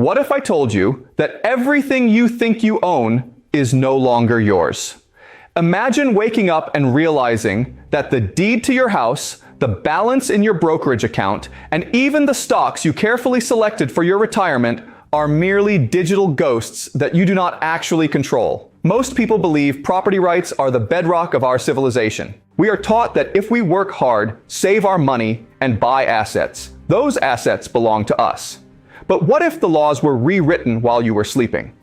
What if I told you that everything you think you own is no longer yours? Imagine waking up and realizing that the deed to your house, the balance in your brokerage account, and even the stocks you carefully selected for your retirement are merely digital ghosts that you do not actually control. Most people believe property rights are the bedrock of our civilization. We are taught that if we work hard, save our money, and buy assets, those assets belong to us. But what if the laws were rewritten while you were sleeping?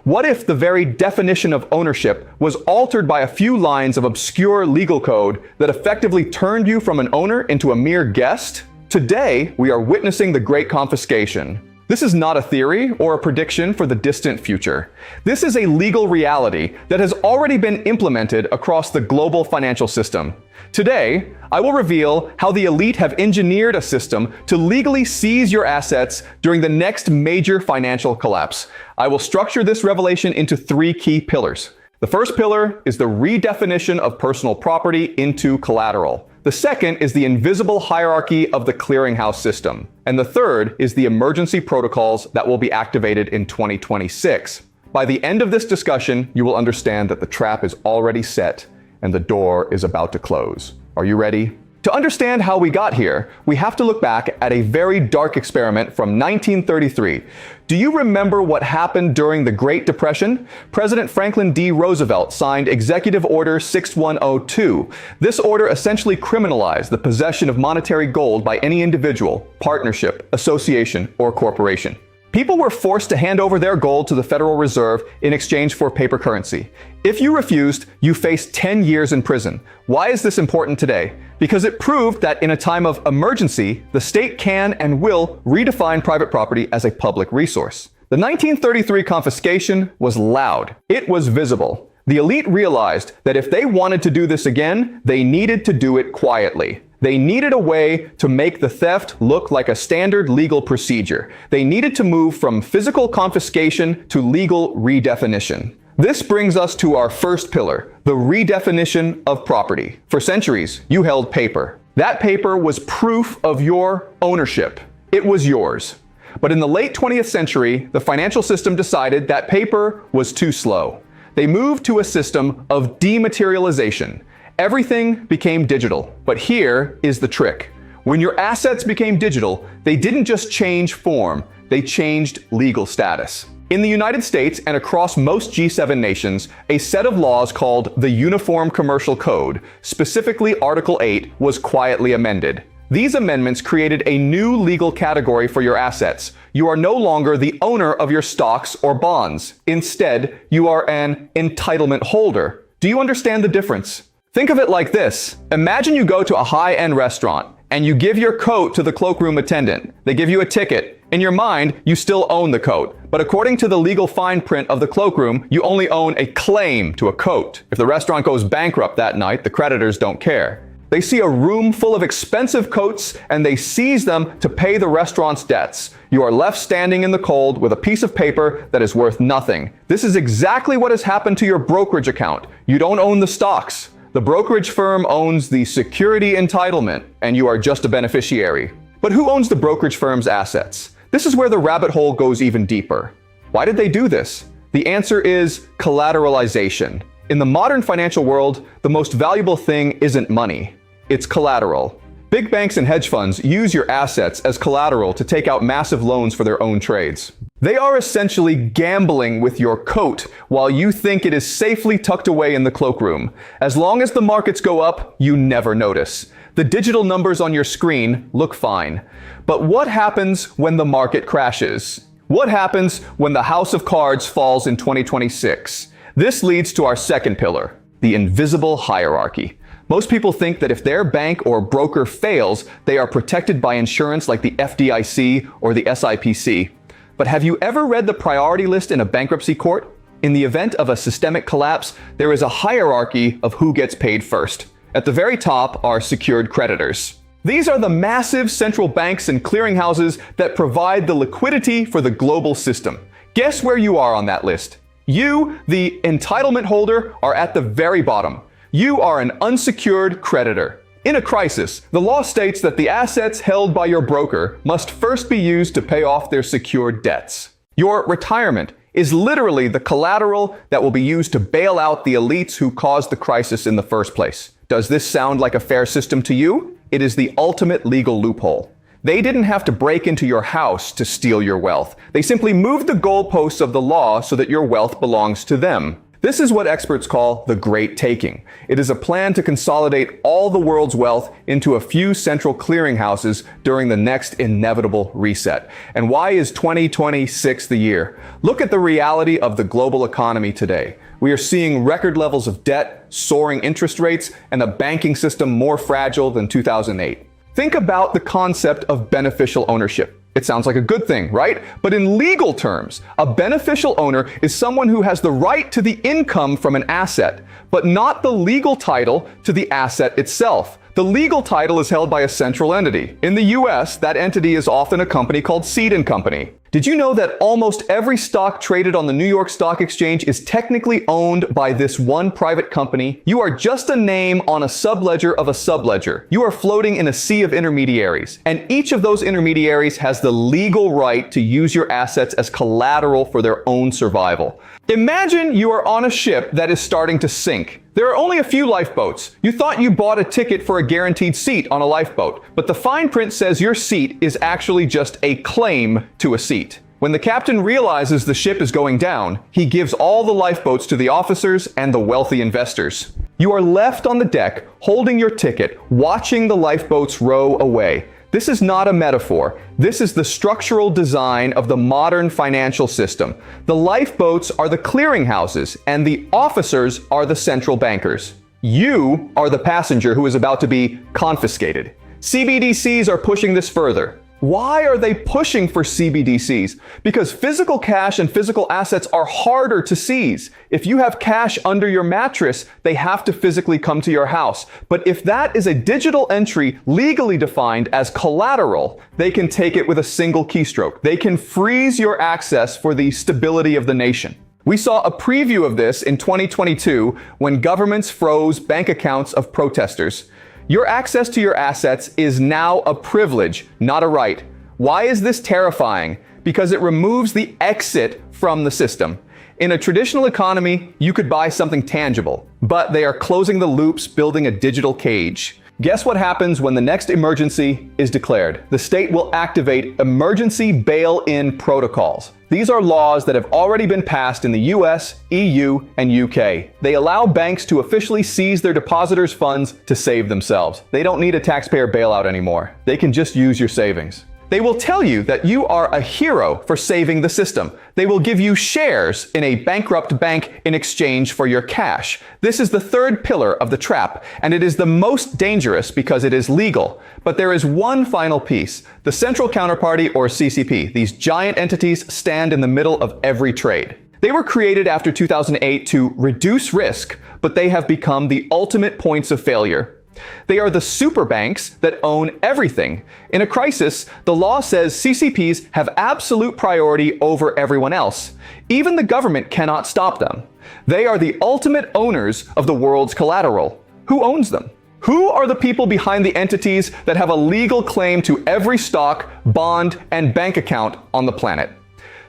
What if the very definition of ownership was altered by a few lines of obscure legal code that effectively turned you from an owner into a mere guest? Today, we are witnessing the Great Confiscation. This is not a theory or a prediction for the distant future. This is a legal reality that has already been implemented across the global financial system. Today, I will reveal how the elite have engineered a system to legally seize your assets during the next major financial collapse. I will structure this revelation into 3 key pillars. The first pillar is the redefinition of personal property into collateral. The second is the invisible hierarchy of the clearinghouse system. And the third is the emergency protocols that will be activated in 2026. By the end of this discussion, you will understand that the trap is already set and the door is about to close. Are you ready? To understand how we got here, we have to look back at a very dark experiment from 1933. Do you remember what happened during the Great Depression? President Franklin D. Roosevelt signed Executive Order 6102. This order essentially criminalized the possession of monetary gold by any individual, partnership, association, or corporation. People were forced to hand over their gold to the Federal Reserve in exchange for paper currency. If you refused, you faced 10 years in prison. Why is this important today? Because it proved that in a time of emergency, the state can and will redefine private property as a public resource. The 1933 confiscation was loud. It was visible. The elite realized that if they wanted to do this again, they needed to do it quietly. They needed a way to make the theft look like a standard legal procedure. They needed to move from physical confiscation to legal redefinition. This brings us to our first pillar, the redefinition of property. For centuries, you held paper. That paper was proof of your ownership. It was yours. But in the late 20th century, the financial system decided that paper was too slow. They moved to a system of dematerialization. Everything became digital. But here is the trick. When your assets became digital, they didn't just change form, they changed legal status. In the United States and across most G7 nations, a set of laws called the Uniform Commercial Code, specifically Article 8, was quietly amended. These amendments created a new legal category for your assets. You are no longer the owner of your stocks or bonds. Instead, you are an entitlement holder. Do you understand the difference? Think of it like this. Imagine you go to a high-end restaurant and you give your coat to the cloakroom attendant. They give you a ticket. In your mind, you still own the coat. But according to the legal fine print of the cloakroom, you only own a claim to a coat. If the restaurant goes bankrupt that night, the creditors don't care. They see a room full of expensive coats and they seize them to pay the restaurant's debts. You are left standing in the cold with a piece of paper that is worth nothing. This is exactly what has happened to your brokerage account. You don't own the stocks. The brokerage firm owns the security entitlement, and you are just a beneficiary. But who owns the brokerage firm's assets? This is where the rabbit hole goes even deeper. Why did they do this? The answer is collateralization. In the modern financial world, the most valuable thing isn't money. It's collateral. Big banks and hedge funds use your assets as collateral to take out massive loans for their own trades. They are essentially gambling with your coat while you think it is safely tucked away in the cloakroom. As long as the markets go up, you never notice. The digital numbers on your screen look fine. But what happens when the market crashes? What happens when the house of cards falls in 2026? This leads to our second pillar, the invisible hierarchy. Most people think that if their bank or broker fails, they are protected by insurance like the FDIC or the SIPC. But have you ever read the priority list in a bankruptcy court? In the event of a systemic collapse, there is a hierarchy of who gets paid first. At the very top are secured creditors. These are the massive central banks and clearinghouses that provide the liquidity for the global system. Guess where you are on that list? You, the entitlement holder, are at the very bottom. You are an unsecured creditor. In a crisis, the law states that the assets held by your broker must first be used to pay off their secured debts. Your retirement is literally the collateral that will be used to bail out the elites who caused the crisis in the first place. Does this sound like a fair system to you? It is the ultimate legal loophole. They didn't have to break into your house to steal your wealth. They simply moved the goalposts of the law so that your wealth belongs to them. This is what experts call the Great Taking. It is a plan to consolidate all the world's wealth into a few central clearinghouses during the next inevitable reset. And why is 2026 the year? Look at the reality of the global economy today. We are seeing record levels of debt, soaring interest rates, and a banking system more fragile than 2008. Think about the concept of beneficial ownership. It sounds like a good thing, right? But in legal terms, a beneficial owner is someone who has the right to the income from an asset, but not the legal title to the asset itself. The legal title is held by a central entity. In the US, that entity is often a company called Seed & Company. Did you know that almost every stock traded on the New York Stock Exchange is technically owned by this one private company? You are just a name on a subledger of a subledger. You are floating in a sea of intermediaries, and each of those intermediaries has the legal right to use your assets as collateral for their own survival. Imagine you are on a ship that is starting to sink. There are only a few lifeboats. You thought you bought a ticket for a guaranteed seat on a lifeboat, but the fine print says your seat is actually just a claim to a seat. When the captain realizes the ship is going down, he gives all the lifeboats to the officers and the wealthy investors. You are left on the deck, holding your ticket, watching the lifeboats row away. This is not a metaphor. This is the structural design of the modern financial system. The lifeboats are the clearinghouses, and the officers are the central bankers. You are the passenger who is about to be confiscated. CBDCs are pushing this further. Why are they pushing for CBDCs? Because physical cash and physical assets are harder to seize. If you have cash under your mattress, they have to physically come to your house. But if that is a digital entry legally defined as collateral, they can take it with a single keystroke. They can freeze your access for the stability of the nation. We saw a preview of this in 2022 when governments froze bank accounts of protesters. Your access to your assets is now a privilege, not a right. Why is this terrifying? Because it removes the exit from the system. In a traditional economy, you could buy something tangible, but they are closing the loops, building a digital cage. Guess what happens when the next emergency is declared? The state will activate emergency bail-in protocols. These are laws that have already been passed in the US, EU, and UK. They allow banks to officially seize their depositors' funds to save themselves. They don't need a taxpayer bailout anymore. They can just use your savings. They will tell you that you are a hero for saving the system. They will give you shares in a bankrupt bank in exchange for your cash. This is the third pillar of the trap, and it is the most dangerous because it is legal. But there is one final piece. The Central Counterparty, or CCP. These giant entities stand in the middle of every trade. They were created after 2008 to reduce risk, but they have become the ultimate points of failure. They are the super banks that own everything. In a crisis, the law says CCPs have absolute priority over everyone else. Even the government cannot stop them. They are the ultimate owners of the world's collateral. Who owns them? Who are the people behind the entities that have a legal claim to every stock, bond, and bank account on the planet?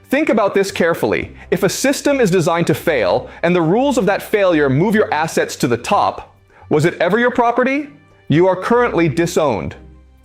Think about this carefully. If a system is designed to fail, and the rules of that failure move your assets to the top, was it ever your property? You are currently disowned.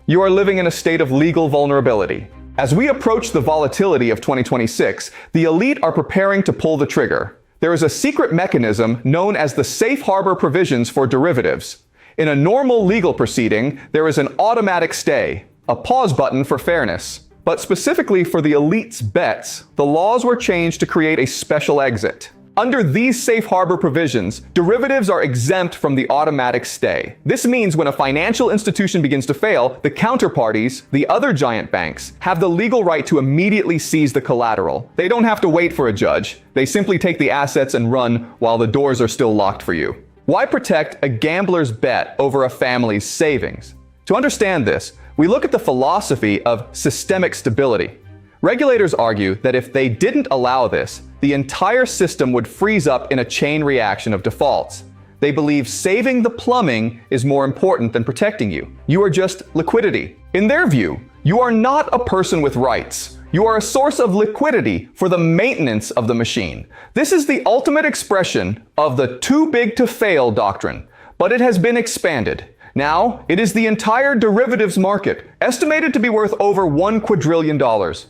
You are living in a state of legal vulnerability. As we approach the volatility of 2026, the elite are preparing to pull the trigger. There is a secret mechanism known as the safe harbor provisions for derivatives. In a normal legal proceeding, there is an automatic stay, a pause button for fairness. But specifically for the elite's bets, the laws were changed to create a special exit. Under these safe harbor provisions, derivatives are exempt from the automatic stay. This means when a financial institution begins to fail, the counterparties, the other giant banks, have the legal right to immediately seize the collateral. They don't have to wait for a judge. They simply take the assets and run while the doors are still locked for you. Why protect a gambler's bet over a family's savings? To understand this, we look at the philosophy of systemic stability. Regulators argue that if they didn't allow this, the entire system would freeze up in a chain reaction of defaults. They believe saving the plumbing is more important than protecting you. You are just liquidity. In their view, you are not a person with rights. You are a source of liquidity for the maintenance of the machine. This is the ultimate expression of the too big to fail doctrine, but it has been expanded. Now, it is the entire derivatives market, estimated to be worth over $1 quadrillion,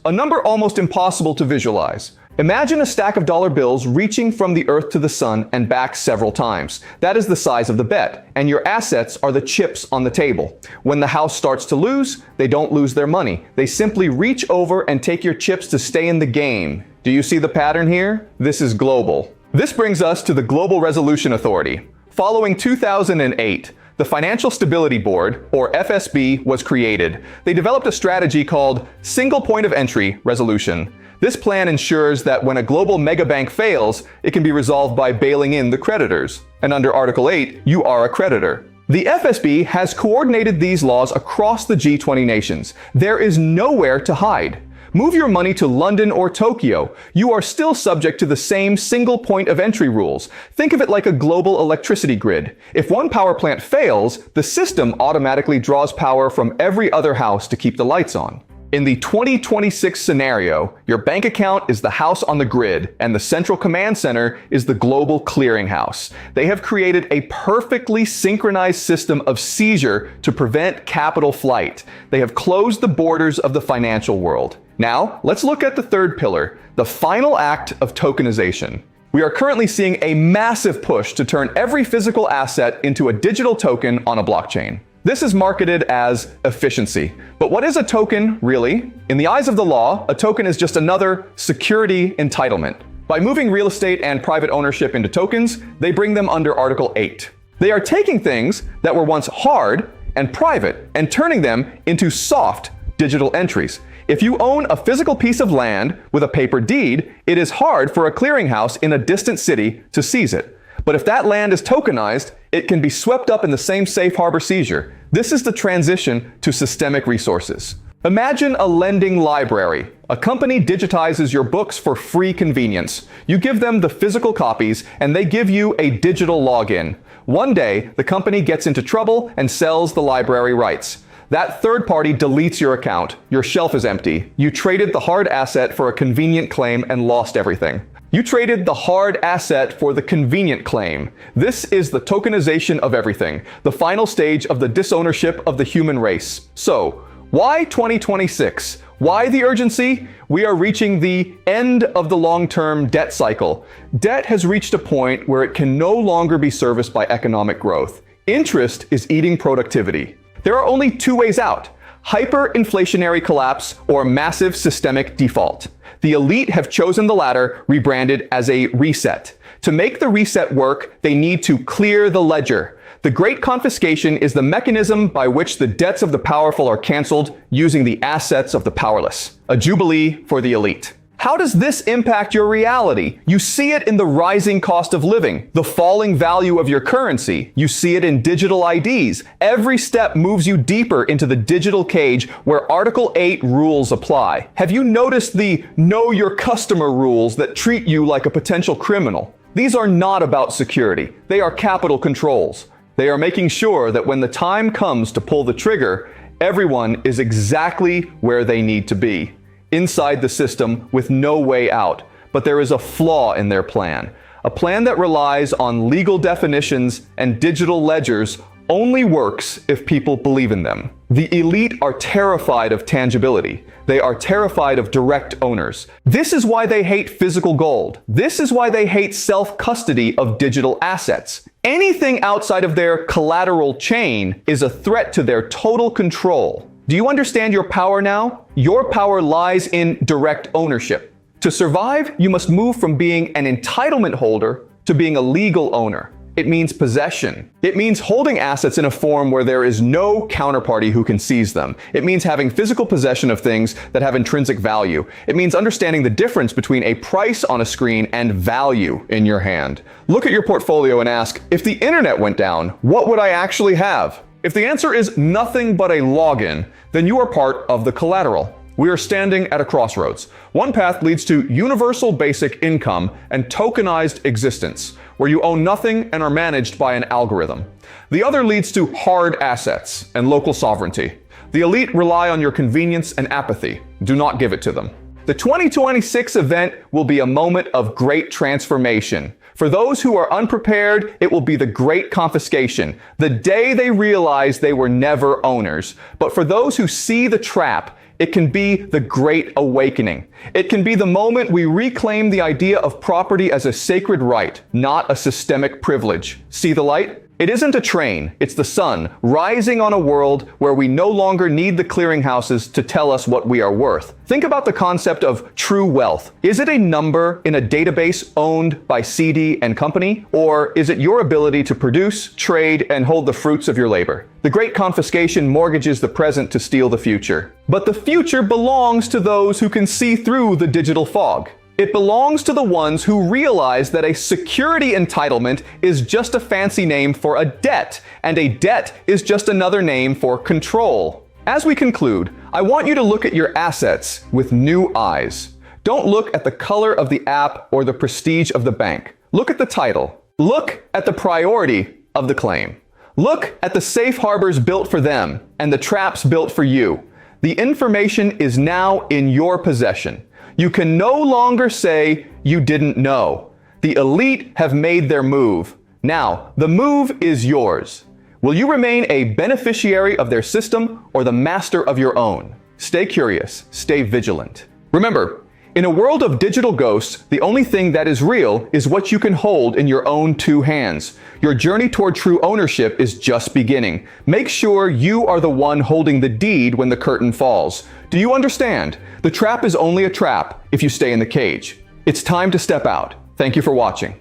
a number almost impossible to visualize. Imagine a stack of dollar bills reaching from the earth to the sun and back several times. That is the size of the bet, and your assets are the chips on the table. When the house starts to lose, they don't lose their money. They simply reach over and take your chips to stay in the game. Do you see the pattern here? This is global. This brings us to the Global Resolution Authority. Following 2008, the Financial Stability Board, or FSB, was created. They developed a strategy called Single Point of Entry Resolution. This plan ensures that when a global megabank fails, it can be resolved by bailing in the creditors. And under Article 8, you are a creditor. The FSB has coordinated these laws across the G20 nations. There is nowhere to hide. Move your money to London or Tokyo. You are still subject to the same single point of entry rules. Think of it like a global electricity grid. If one power plant fails, the system automatically draws power from every other house to keep the lights on. In the 2026 scenario, your bank account is the house on the grid, and the central command center is the global clearinghouse. They have created a perfectly synchronized system of seizure to prevent capital flight. They have closed the borders of the financial world. Now, let's look at the third pillar, the final act of tokenization. We are currently seeing a massive push to turn every physical asset into a digital token on a blockchain. This is marketed as efficiency. But what is a token, really? In the eyes of the law, a token is just another security entitlement. By moving real estate and private ownership into tokens, they bring them under Article 8. They are taking things that were once hard and private and turning them into soft digital entries. If you own a physical piece of land with a paper deed, it is hard for a clearinghouse in a distant city to seize it. But if that land is tokenized, it can be swept up in the same safe harbor seizure. This is the transition to systemic resources. Imagine a lending library. A company digitizes your books for free convenience. You give them the physical copies, and they give you a digital login. One day, the company gets into trouble and sells the library rights. That third party deletes your account. Your shelf is empty. You traded the hard asset for a convenient claim and lost everything. You traded the hard asset for the convenient claim. This is the tokenization of everything, the final stage of the disownership of the human race. So, why 2026? Why the urgency? We are reaching the end of the long-term debt cycle. Debt has reached a point where it can no longer be serviced by economic growth. Interest is eating productivity. There are only two ways out: hyperinflationary collapse or massive systemic default. The elite have chosen the latter, rebranded as a reset. To make the reset work, they need to clear the ledger. The Great Confiscation is the mechanism by which the debts of the powerful are canceled using the assets of the powerless. A jubilee for the elite. How does this impact your reality? You see it in the rising cost of living, the falling value of your currency. You see it in digital IDs. Every step moves you deeper into the digital cage where Article 8 rules apply. Have you noticed the know your customer rules that treat you like a potential criminal? These are not about security. They are capital controls. They are making sure that when the time comes to pull the trigger, everyone is exactly where they need to be. Inside the system with no way out. But there is a flaw in their plan. A plan that relies on legal definitions and digital ledgers only works if people believe in them. The elite are terrified of tangibility. They are terrified of direct owners. This is why they hate physical gold. This is why they hate self-custody of digital assets. Anything outside of their collateral chain is a threat to their total control. Do you understand your power now? Your power lies in direct ownership. To survive, you must move from being an entitlement holder to being a legal owner. It means possession. It means holding assets in a form where there is no counterparty who can seize them. It means having physical possession of things that have intrinsic value. It means understanding the difference between a price on a screen and value in your hand. Look at your portfolio and ask, if the internet went down, what would I actually have? If the answer is nothing but a login, then you are part of the collateral. We are standing at a crossroads. One path leads to universal basic income and tokenized existence, where you own nothing and are managed by an algorithm. The other leads to hard assets and local sovereignty. The elite rely on your convenience and apathy. Do not give it to them. The 2026 event will be a moment of great transformation. For those who are unprepared, it will be the Great Confiscation, the day they realize they were never owners. But for those who see the trap, it can be the Great Awakening. It can be the moment we reclaim the idea of property as a sacred right, not a systemic privilege. See the light? It isn't a train, it's the sun, rising on a world where we no longer need the clearinghouses to tell us what we are worth. Think about the concept of true wealth. Is it a number in a database owned by CD and company? Or is it your ability to produce, trade, and hold the fruits of your labor? The Great Confiscation mortgages the present to steal the future. But the future belongs to those who can see through the digital fog. It belongs to the ones who realize that a security entitlement is just a fancy name for a debt, and a debt is just another name for control. As we conclude, I want you to look at your assets with new eyes. Don't look at the color of the app or the prestige of the bank. Look at the title. Look at the priority of the claim. Look at the safe harbors built for them and the traps built for you. The information is now in your possession. You can no longer say you didn't know. The elite have made their move. Now, the move is yours. Will you remain a beneficiary of their system or the master of your own? Stay curious, stay vigilant. Remember, in a world of digital ghosts, the only thing that is real is what you can hold in your own two hands. Your journey toward true ownership is just beginning. Make sure you are the one holding the deed when the curtain falls. Do you understand? The trap is only a trap if you stay in the cage. It's time to step out. Thank you for watching.